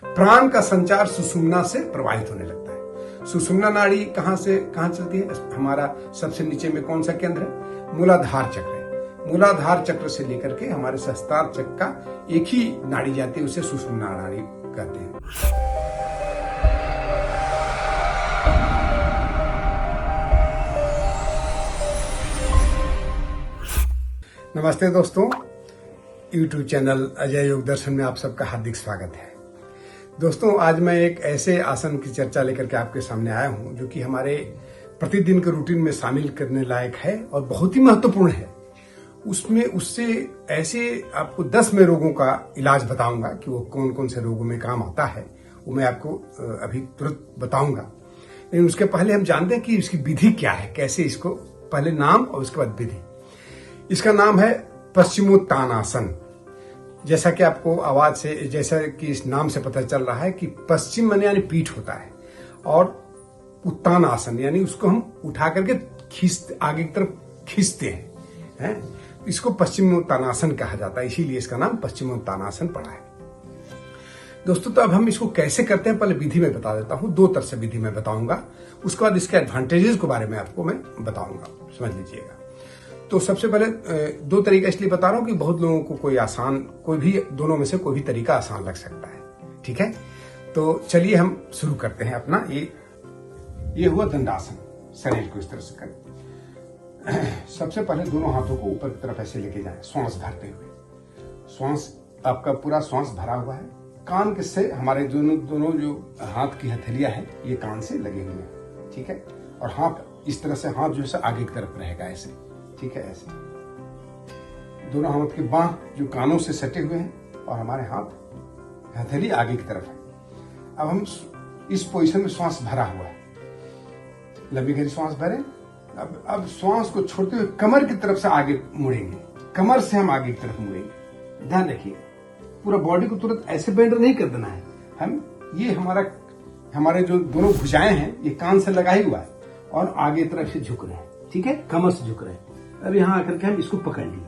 प्राण का संचार सुषुम्ना से प्रवाहित होने लगता है। सुषुम्ना नाड़ी कहां से कहां चलती है? हमारा सबसे नीचे में कौन सा केंद्र है? मूलाधार चक्र है। मूलाधार चक्र से लेकर के हमारे सहस्त्रार चक्र का एक ही नाड़ी जाती है, उसे सुषुम्ना नाड़ी कहते हैं। नमस्ते दोस्तों, YouTube चैनल अजय योग दर्शन में आप सबका हार्दिक स्वागत है। दोस्तों, आज मैं एक ऐसे आसन की चर्चा लेकर के आपके सामने आया हूं जो कि हमारे प्रतिदिन के रूटीन में शामिल करने लायक है और बहुत ही महत्वपूर्ण है। उससे ऐसे आपको 10 में रोगों का इलाज बताऊंगा कि वो कौन कौन से रोगों में काम आता है, वो मैं आपको अभी तुरंत बताऊंगा। लेकिन उसके पहले हम जानते हैं कि इसकी विधि क्या है, कैसे इसको, पहले नाम और उसके बाद विधि। इसका नाम है पश्चिमोत्तानासन। जैसा कि आपको आवाज से, जैसा कि इस नाम से पता चल रहा है कि पश्चिम माने यानी पीठ होता है और उत्तान आसन यानी उसको हम उठा करके खींचते, आगे की तरफ खींचते हैं। इसको पश्चिमोत्तानासन कहा जाता है, इसीलिए इसका नाम पश्चिमोत्तानासन पड़ा है। दोस्तों, तो अब हम इसको कैसे करते हैं, पहले विधि में बता देता हूं। 2 तरह से विधि में बताऊंगा, उसके बाद इसके एडवांटेजेस के बारे में आपको मैं बताऊंगा, समझ लीजिएगा। तो सबसे पहले 2 तरीका इसलिए बता रहा हूं कि बहुत लोगों को कोई भी दोनों में से कोई भी तरीका आसान लग सकता है। ठीक है, तो चलिए हम शुरू करते हैं अपना। ये हुआ दंडासन, शरीर को इस तरह से करें। सबसे पहले दोनों हाथों को ऊपर की तरफ ऐसे लेके जाएं, श्वास भरते हुए। श्वास, आपका पूरा श्वास भरा हुआ है। कान के से हमारे दोनों जो हाथ की हथेलियां हैं, ये कान से लगे हुए हैं। ठीक है, और हाथ इस तरह से, हाथ जो है आगे की तरफ रहेगा ऐसे। ठीक है, ऐसे दोनों हाथ के बांह जो कानों से सटे हुए हैं और हमारे हाथ हथेली आगे की तरफ है। अब हम इस पोजीशन में श्वास भरा हुआ है, लंबी गहरी श्वास भरें। अब श्वास को छोड़ते हुए कमर की तरफ से आगे मुड़ेंगे, कमर से हम आगे की तरफ मुड़ेंगे। ध्यान रखिए, पूरा बॉडी को तुरंत ऐसे बेंड नहीं कर देना है। ये हमारे जो दोनों भुजाएं हैं, ये कान से लगा ही हुआ है और आगे तरफ से झुक रहे हैं। ठीक है, कमर से झुक रहे हैं। अब यहां आकर के हम इसको पकड़ लिए।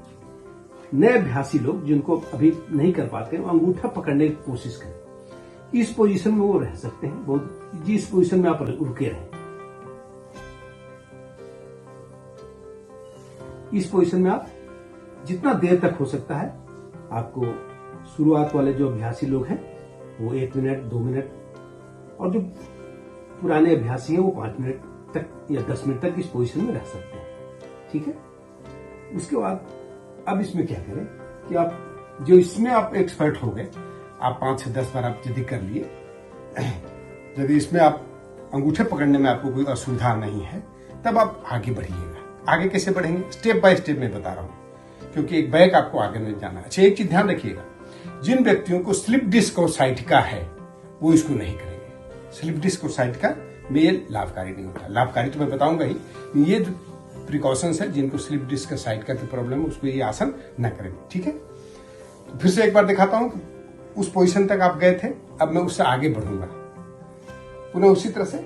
नए अभ्यासी लोग जिनको अभी नहीं कर पाते, वो अंगूठा पकड़ने की कोशिश करें। इस पोजीशन में वो रह सकते हैं, बहुत जिस पोजीशन में आप रुके रहें, इस पोजीशन में आप जितना देर तक हो सकता है। आपको शुरुआत वाले जो अभ्यासी लोग हैं वो 1 मिनट, 2 मिनट, और जो पुराने अभ्यासी हैं वो 5 मिनट तक या 10 मिनट तक इस पोजीशन में रह सकते हैं। ठीक है, उसके बाद अब इसमें क्या करें कि आप जो इसमें आप एक्सपर्ट हो गए, आप 5 से 10 बार आप यदि कर लिए, यदि इसमें आप अंगूठे पकड़ने में आपको कोई असुविधा नहीं है, तब आप आगे बढ़िएगा। आगे कैसे बढ़ेंगे, स्टेप बाय स्टेप में बता रहा हूं, क्योंकि एक बैक आपको आगे नहीं जाना है। अच्छा, एक चीज ध्यान रखिएगा, जिन व्यक्तियों को स्लिप डिस्क और साइटिका है वो इसको नहीं करेंगे। स्लिप डिस्क और साइटिका में ये लाभकारी नहीं होता। लाभकारी तो मैं बताऊंगा ही, ये जो प्रिकॉशंस है, जिनको स्लिप डिस्क का साइटिका की प्रॉब्लम है उसको ये आसन न करें। ठीक है, तो फिर से एक बार दिखाता हूं। उस पोजीशन तक आप गए थे, अब मैं उससे आगे बढ़ूंगा। पुनः उसी तरह से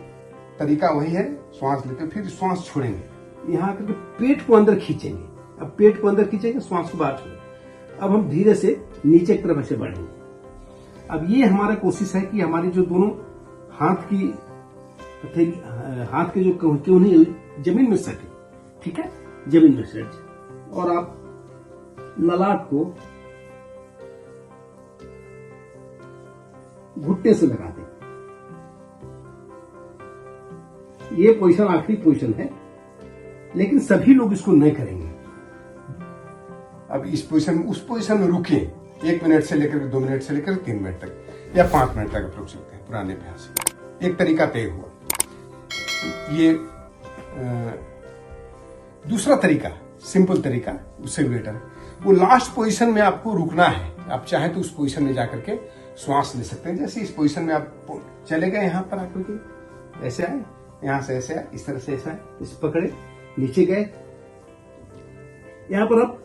तरीका वही है, श्वास लेते फिर श्वास छोड़ेंगे, यहां आकर के पेट को अंदर खींचेंगे। अब पेट को अंदर खींचेंगे, श्वास को बाहर छोड़ेंगे। अब हम धीरे से नीचे की तरफ ऐसे बढ़ेंगे। अब ये हमारा कोशिश है कि हमारी जो दोनों हाथ के जो कोहनी जमीन में सटे। ठीक है, जमीन में सट, और आप ललाट को घुटने से लगा दें। ये पोजीशन आखिरी पोजीशन है, लेकिन सभी लोग इसको नहीं करेंगे। अब इस पोजीशन में, उस पोजीशन में रुकिए 1 मिनट से लेकर 2 मिनट से लेकर 3 मिनट तक या 5 मिनट तक आप रुक सकते हैं। पुराने अभ्यास एक तरीका तय हुआ। ये दूसरा तरीका, सिंपल तरीका, उससे बेटर है। वो लास्ट पोजीशन में आपको रुकना है। आप चाहे तो उस पोजीशन में जाकर के श्वास ले सकते हैं। जैसे इस पोजीशन में आप चले गए, यहां पर आकर के ऐसे आए, यहां से ऐसे आए, इस तरह से ऐसा है, इसे पकड़े, नीचे गए। यहां पर आप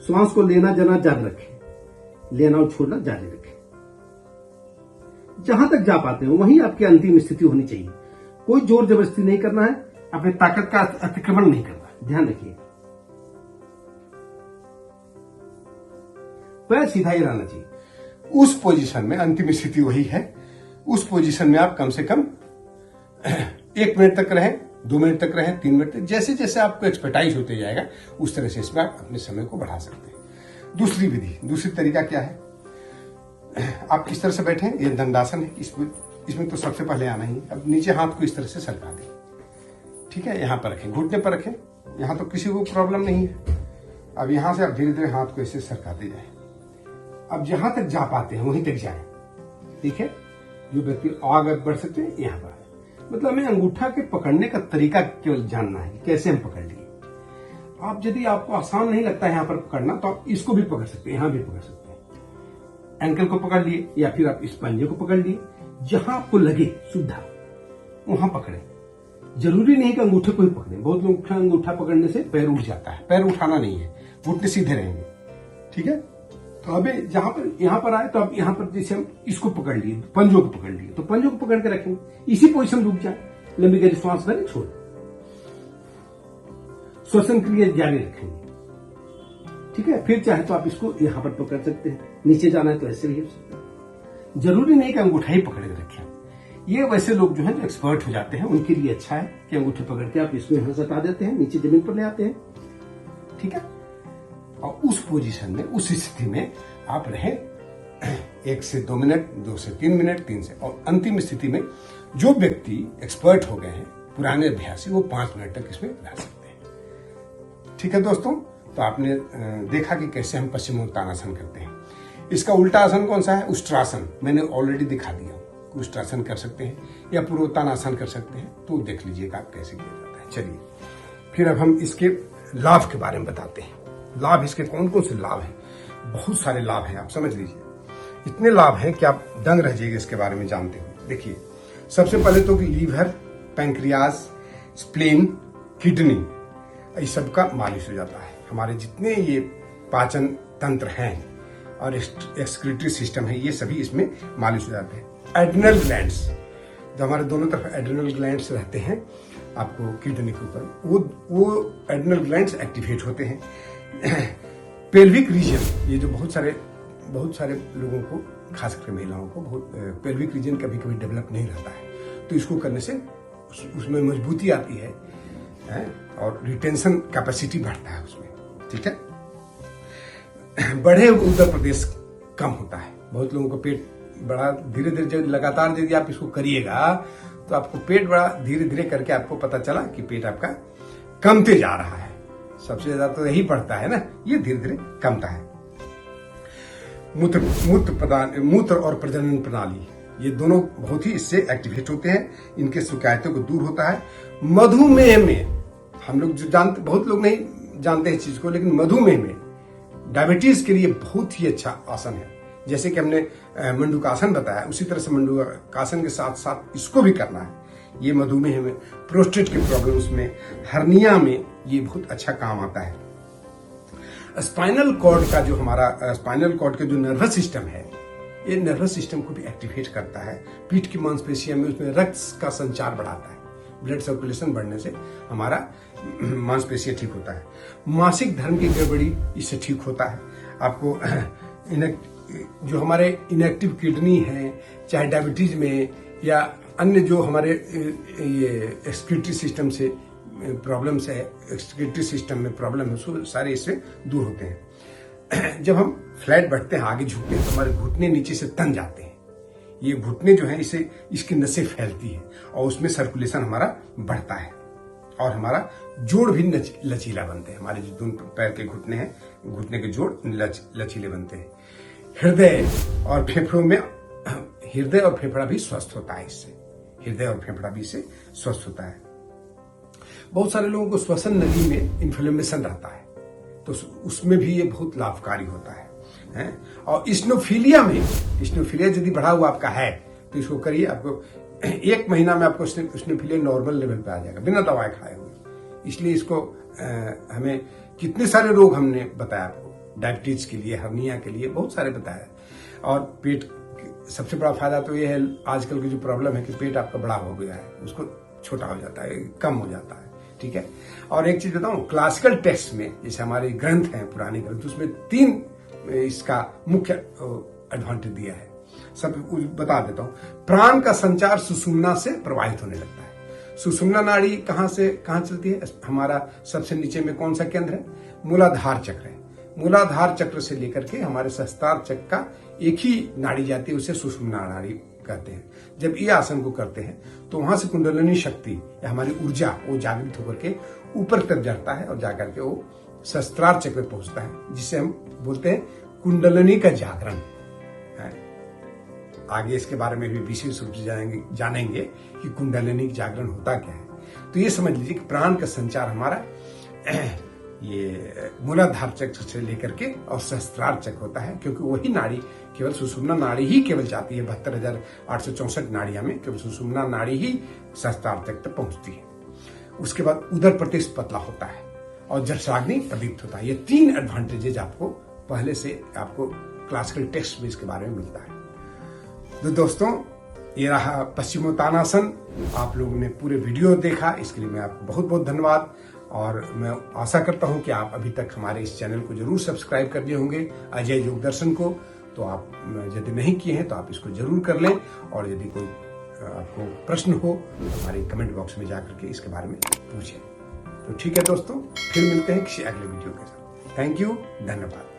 श्वास को लेना जाना जारी रखें, लेना और छोड़ना जारी रखें। जहां तक जा पाते हो वहीं आपकी अंतिम स्थिति होनी चाहिए। कोई जोर जबरदस्ती नहीं करना है, अपनी ताकत का अतिक्रमण नहीं करना। ध्यान रखिए, पैर सीधा ही रहना चाहिए। उस पोजीशन में अंतिम स्थिति वही है, उस पोजीशन में आप कम से कम 1 मिनट तक रहें, 2 मिनट तक रहें, 3 मिनट तक, जैसे जैसे आपको एक्सपर्टाइज होते जाएगा उस तरह से इसमें आप अपने समय को बढ़ा सकते हैं। दूसरी विधि, दूसरी तरीका क्या है, आप किस तरह से बैठे, ये दंडासन है, इसमें तो सबसे पहले आना ही। अब नीचे हाथ को इस तरह से सरका दें, ठीक है, यहाँ पर रखें, घुटने पर रखें, यहाँ तो किसी को प्रॉब्लम नहीं है। अब यहाँ से आप धीरे धीरे हाथ को ऐसे सरकाते जाए, अब जहां तक जा पाते हैं वहीं तक जाए, ठीक है। जो व्यक्ति आगे बढ़ सकते हैं यहाँ पर, मतलब हमें अंगूठा के पकड़ने का तरीका केवल जानना है, कैसे हम पकड़ लिए। आप यदि आपको आसान नहीं लगता है यहाँ पर पकड़ना, तो आप इसको भी पकड़ सकते हैं, यहाँ भी पकड़ सकते हैं, एंकल को पकड़ लिए, या फिर आप इस पंजे को पकड़ लिए, जहां आपको लगे सुविधा वहां पकड़े। जरूरी नहीं कि अंगूठे को ही पकड़े, बहुत लोग अंगूठा पकड़ने से पैर उठ जाता है, पैर उठाना नहीं है, घुटने सीधे रहेंगे, ठीक है। तो अबे जहां पर यहां पर आए तो अब यहां पर जैसे हम इसको पकड़ लिए, पंजों को पकड़ लिए, तो पंजों को पकड़ के रखेंगे, इसी पोजीशन रुक जाए, लंबी गहरी श्वास भरे, छोड़, श्वसन क्रिया जारी रखेंगे, ठीक है। फिर चाहे तो आप इसको यहां पर पकड़ सकते हैं, नीचे जाना है तो ऐसे भी हो सकता है, जरूरी नहीं कि अंगूठा ही पकड़ के रखें। ये वैसे लोग जो है जो एक्सपर्ट हो जाते हैं उनके लिए अच्छा है कि अंगूठे पकड़ के आप इसको यहां से हटा देते हैं, नीचे जमीन पर ले आते हैं, ठीक है। और उस पोजीशन में, उस स्थिति में आप रहे 1 से 2 मिनट, 2 से 3 मिनट, 3 से, और अंतिम स्थिति में जो व्यक्ति एक्सपर्ट हो गए हैं, पुराने अभ्यासी, वो 5 मिनट तक इसमें रह सकते हैं, ठीक है दोस्तों। तो आपने देखा कि कैसे हम पश्चिमोत्तानासन करते हैं। इसका उल्टा आसन कौन सा है, उष्ट्रासन, मैंने ऑलरेडी दिखा दिया। उष्ट्रासन कर सकते हैं या पूर्वोत्तानासन कर सकते हैं, तो देख लीजिएगा आप कैसे किया जाता है। चलिए फिर अब हम इसके लाभ के बारे में बताते हैं। लाभ इसके कौन कौन से लाभ हैं, बहुत सारे लाभ हैं, आप समझ लीजिए, इतने लाभ हैं कि आप दंग रह जाइएगा इसके बारे में जानते हुए। देखिए, सबसे पहले तो लीवर, पैंक्रियाज, स्प्लीन, किडनी, इस सब का मालिश हो जाता है। हमारे जितने ये पाचन तंत्र हैं और एक्सक्रीटरी सिस्टम है, ये सभी इसमें मालिश हो जाते हैं। एड्रिनल ग्लैंड्स, जो हमारे दोनों तरफ एड्रिनल ग्लैंड्स रहते हैं आपको किडनी के ऊपर, वो एड्रिनल ग्लैंड्स एक्टिवेट होते हैं। पेल्विक रीजन, ये जो बहुत सारे लोगों को, खास करके महिलाओं को, बहुत पेल्विक रीजन कभी कभी डेवलप नहीं रहता है, तो इसको करने से उसमें मजबूती आती है और रिटेंशन कैपेसिटी बढ़ता है उसमें, ठीक है। बढ़े उदर प्रदेश कम होता है, बहुत लोगों को पेट बड़ा धीरे धीरे, जब लगातार यदि आप इसको करिएगा तो आपको पेट बड़ा धीरे धीरे करके आपको पता चला कि पेट आपका कमते जा रहा है। सबसे ज्यादा तो यही पड़ता है ना, ये धीरे धीरे कमता है। मूत्र और प्रजनन प्रणाली, ये दोनों बहुत ही इससे एक्टिवेट होते हैं, इनके शिकायतों को दूर होता है। मधुमेह में, हम लोग जो जानते, बहुत लोग नहीं जानते इस चीज को, लेकिन मधुमेह में, डायबिटीज के लिए बहुत ही अच्छा आसन है। जैसे कि हमने मंडूकासन बताया, उसी तरह से मंडूकासन के साथ साथ इसको भी करना है। ये मधुमेह में, प्रोस्टेट के प्रॉब्लम्स में, हर्निया में ये बहुत अच्छा काम आता है। स्पाइनल कॉर्ड का जो हमारा स्पाइनल कॉर्ड का जो नर्वस सिस्टम है, ये नर्वस सिस्टम को भी एक्टिवेट करता है। पीठ की मांसपेशियों में, उसमें रक्त का संचार बढ़ाता है, ब्लड सर्कुलेशन बढ़ने से हमारा मांसपेशियां ठीक होता है। मासिक धर्म की गड़बड़ी इससे ठीक होता है। आपको जो हमारे इनएक्टिव किडनी है, चाहे डायबिटीज में या अन्य जो हमारे ये एक्सक्रीटरी सिस्टम से प्रॉब्लम्स है, एक्सक्रीटरी सिस्टम में प्रॉब्लम है, सो सारे इससे दूर होते हैं। जब हम फ्लैट बैठते हैं, आगे झुकते हैं, तो हमारे घुटने नीचे से तन जाते हैं। ये घुटने जो है, इससे इसकी नसें फैलती है और उसमें सर्कुलेशन हमारा बढ़ता है और हमारा जोड़ भी लचीला बनते हैं। हमारे जो दोनों पैर के घुटने हैं, घुटने के जोड़ लचीले बनते हैं। हृदय और फेफड़ों में, हृदय और फेफड़ा भी स्वस्थ होता है इससे, हृदय और फेफड़ा भी इससे स्वस्थ होता है। बहुत सारे लोगों को श्वसन नली में इन्फ्लेमेशन रहता है, तो उसमें भी ये बहुत लाभकारी होता है। और इस्नोफिलिया में, इस्नोफिलिया यदि बढ़ा हुआ आपका है तो इसको करिए, आपको 1 महीना में आपको इस्नोफिलिया नॉर्मल लेवल पे आ जाएगा बिना दवाई खाए हुए। इसलिए इसको हमें कितने सारे रोग हमने बताया आपको, डायबिटीज के लिए, हर्निया के लिए, बहुत सारे बताया। और पेट, सबसे बड़ा फायदा तो ये है, आजकल की जो प्रॉब्लम है कि पेट आपका बड़ा हो गया है, उसको छोटा हो जाता है, कम हो जाता है, ठीक है। और एक चीज बताऊं, क्लासिकल टेक्स्ट में, जैसे हमारे ग्रंथ हैं, पुराने ग्रंथ, उसमें 3 इसका मुख्य एडवांटेज दिया है। सब बता देता हूं। प्राण का संचार सुषुम्ना से प्रवाहित होने लगता है। सुषुम्ना नाड़ी कहां से कहां चलती है? हमारा सबसे नीचे में कौन सा केंद्र है? मूलाधार चक्र है। मूलाधार चक्र से लेकर के हमारे सहस्त्रार चक्र का एक ही नाड़ी जाती है, उसे सुषुम्ना नाड़ी कहते हैं। जब ये आसन को करते हैं तो वहां से कुंडलिनी शक्ति या हमारी ऊर्जा वो जागृत होकर के ऊपर तक जाता है और जाकर के वो सहस्त्रार चक्र में पहुंचता है, जिसे हम बोलते हैं कुंडलिनी का जागरण है। आगे इसके बारे में भी विशेष रूप से जानेंगे कि कुंडलिनी जागरण होता क्या है। तो ये समझ लीजिए कि प्राण का संचार हमारा ये मूलाधार चक्र से लेकर के और सहस्त्रार चक्र होता है, क्योंकि वही नाड़ी केवल सुषुम्ना नाड़ी ही केवल जाती है। 72,864 नाड़ियां में केवल सुषुम्ना नाड़ी ही सहस्त्रार चक्र तक पहुंचती है। उसके बाद उदर प्रदेश पतला होता है और जठराग्नि प्रदीप्त होता है। ये 3 एडवांटेजेज आपको पहले से आपको क्लासिकल टेक्स्ट में इसके बारे में मिलता है। तो दोस्तों, ये रहा पश्चिमोत्तानासन। आप लोगों ने पूरे वीडियो देखा, इसके लिए मैं आपको बहुत बहुत धन्यवाद। और मैं आशा करता हूं कि आप अभी तक हमारे इस चैनल को जरूर सब्सक्राइब कर दिए होंगे, अजय योग दर्शन को। तो आप यदि नहीं किए हैं तो आप इसको जरूर कर लें। और यदि कोई आपको प्रश्न हो तो हमारे कमेंट बॉक्स में जाकर के इसके बारे में पूछें। तो ठीक है दोस्तों, फिर मिलते हैं किसी अगले वीडियो के साथ। थैंक यू, धन्यवाद।